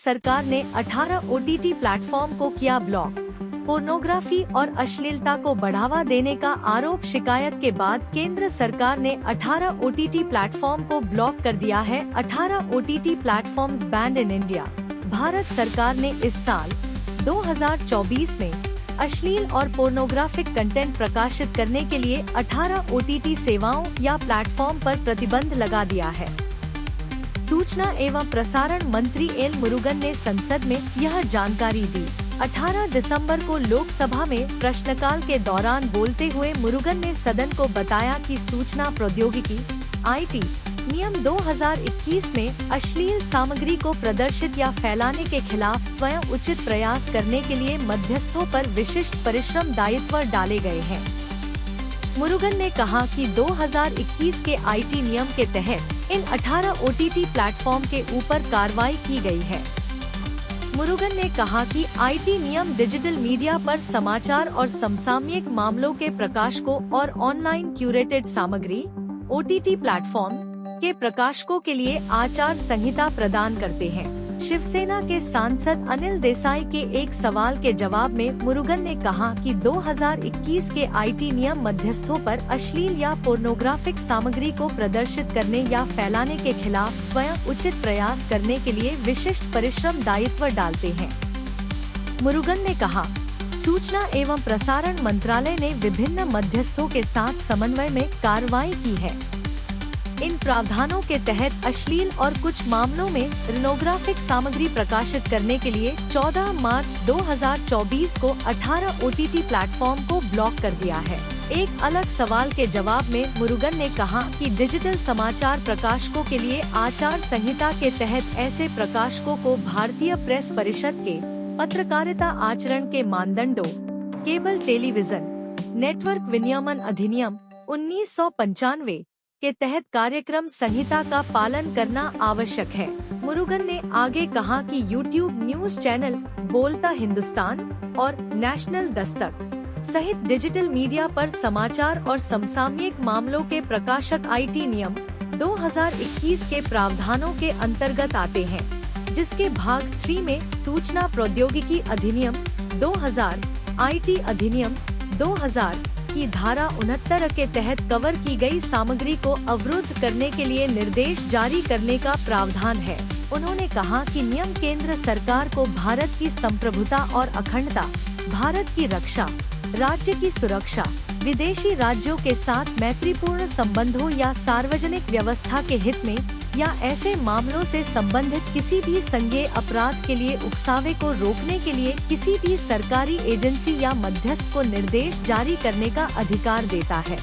सरकार ने 18 OTT platform को किया ब्लॉक। पोर्नोग्राफी और अश्लीलता को बढ़ावा देने का आरोप शिकायत के बाद केंद्र सरकार ने 18 OTT प्लेटफॉर्म को ब्लॉक कर दिया है। 18 OTT platforms band in India. Bharat सरकार ने इस साल 2024 में अश्लील और पोर्नोग्राफिक कंटेंट प्रकाशित करने के लिए 18 OTT सेवाओं या प्लेटफॉर्म पर प्रतिबंध लगा दिया है। सूचना एवं प्रसारण मंत्री एल मुरुगन ने संसद में यह जानकारी दी। 18 दिसंबर को लोकसभा में प्रश्नकाल के दौरान बोलते हुए मुरुगन ने सदन को बताया कि सूचना प्रौद्योगिकी IT नियम 2021 में अश्लील सामग्री को प्रदर्शित या फैलाने के खिलाफ स्वयं उचित प्रयास करने के लिए मध्यस्थों पर विशिष्ट परिश्रम दायित्व डाले गए हैं। मुरुगन ने कहा कि 2021 के IT नियम के तहत इन 18 OTT प्लेटफॉर्म के ऊपर कार्रवाई की गई है। मुरुगन ने कहा कि IT नियम डिजिटल मीडिया पर समाचार और समसामयिक मामलों के प्रकाशकों और ऑनलाइन क्यूरेटेड सामग्री OTT प्लेटफॉर्म के प्रकाशकों के लिए आचार संहिता प्रदान करते हैं। शिवसेना के सांसद अनिल देसाई के एक सवाल के जवाब में मुरुगन ने कहा कि 2021 के IT नियम मध्यस्थों पर अश्लील या पोर्नोग्राफिक सामग्री को प्रदर्शित करने या फैलाने के खिलाफ स्वयं उचित प्रयास करने के लिए विशिष्ट परिश्रम दायित्व डालते हैं। मुरुगन ने कहा, सूचना एवं प्रसारण मंत्रालय ने विभिन्न मध्यस्थों के साथ समन्वय में कार्रवाई की है। इन प्रावधानों के तहत अश्लील और कुछ मामलों में पोर्नोग्राफिक सामग्री प्रकाशित करने के लिए 14 मार्च 2024 को 18 OTT प्लेटफॉर्म को ब्लॉक कर दिया है। एक अलग सवाल के जवाब में मुरुगन ने कहा कि डिजिटल समाचार प्रकाशकों के लिए आचार संहिता के तहत ऐसे प्रकाशकों को भारतीय प्रेस परिषद के पत्रकारिता आचरण के मानदंडों, केबल टेलीविजन नेटवर्क विनियमन अधिनियम 1995 के तहत कार्यक्रम संहिता का पालन करना आवश्यक है। मुरुगन ने आगे कहा कि YouTube न्यूज चैनल, बोलता हिंदुस्तान और नेशनल दस्तक सहित डिजिटल मीडिया पर समाचार और समसामयिक मामलों के प्रकाशक IT नियम 2021 के प्रावधानों के अंतर्गत आते हैं, जिसके भाग 3 में सूचना प्रौद्योगिकी अधिनियम 2000, IT अधिनियम 2000 की धारा 69 के तहत कवर की गई सामग्री को अवरुद्ध करने के लिए निर्देश जारी करने का प्रावधान है। उन्होंने कहा कि नियम केंद्र सरकार को भारत की संप्रभुता और अखंडता, भारत की रक्षा, राज्य की सुरक्षा, विदेशी राज्यों के साथ मैत्रीपूर्ण संबंधों या सार्वजनिक व्यवस्था के हित में या ऐसे मामलों से संबंधित किसी भी संज्ञेय अपराध के लिए उकसावे को रोकने के लिए किसी भी सरकारी एजेंसी या मध्यस्थ को निर्देश जारी करने का अधिकार देता है।